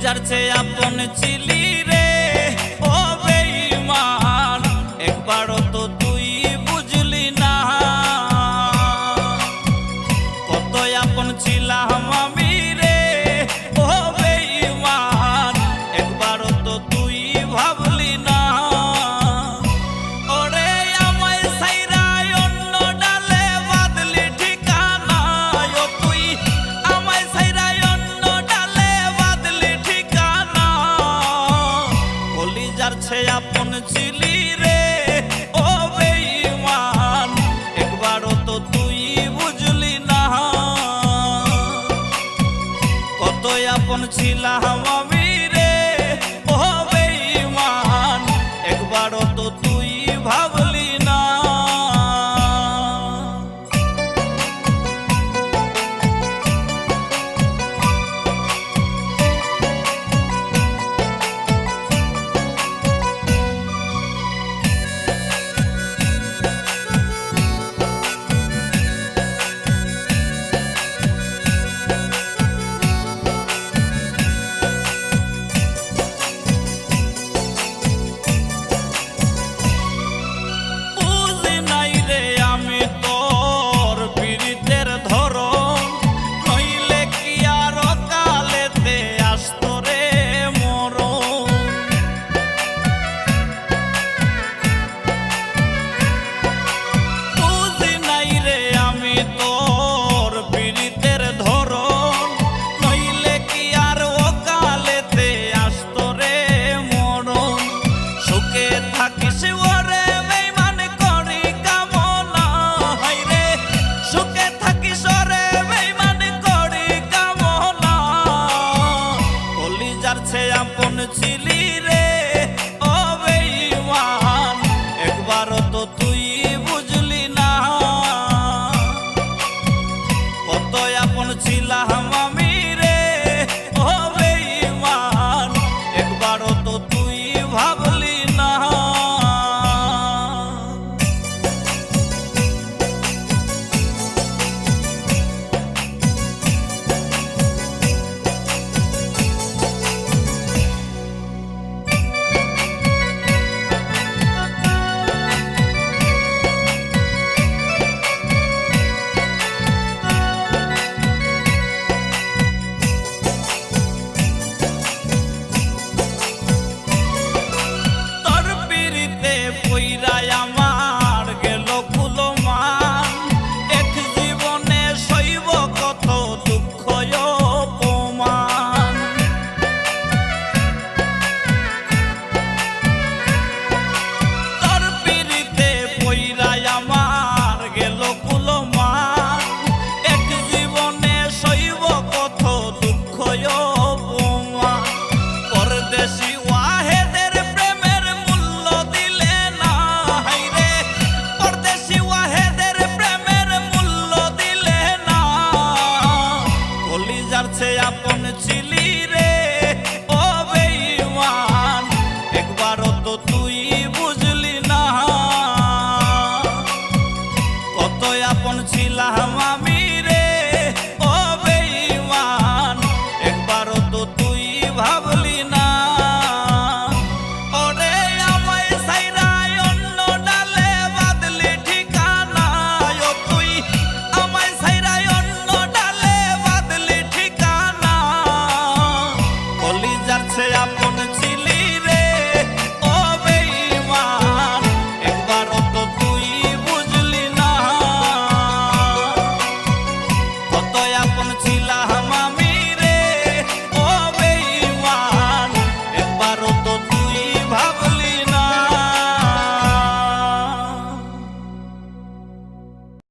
কলিজার চেয়ে আপন ছিলি রে ও বেঈমান, একবারও তো তুই বুঝলি না কত আপন ছিলাম আমি রে ও বেঈমান, একবারও তো তুই ভাবলি না। ওরে আমায় ছাইরা অন্য ডালে বাঁধলি ঠিকানা, ও তুই আমায় ছাইরা অন্য ডালে বাঁধলি ঠিকানা, কলিজার চেয়ে আপন ছিলি রে ও বেঈমান, একবারও তো তুই বুঝলি না কত আপন ছিলাম আমি রে ও বেঈমান, একবারও তো তুই ভাবলি না। বুঝি নাই রে আমি তোর পীড়িতের ধরন, নইলে কি আর কালেতে আসতো রে মরণ। বুঝি নাই রে আমি তোর পীড়িতের ধরন, নইলে কি আর কালেতে আসতো রে মরণ। সুখে থাকিস ওরে বেঈমান করি কামনা, হায়রে সুখে থাকিস ওরে বেঈমান করি কামনা, কলিজার চেয়ে আপন ছিলি রে ও বেঈমান, একবারও তো তুই বুঝলি না কত আপন ছিলাম আমি রে ও বেঈমান, একবারও তো তুই ভাব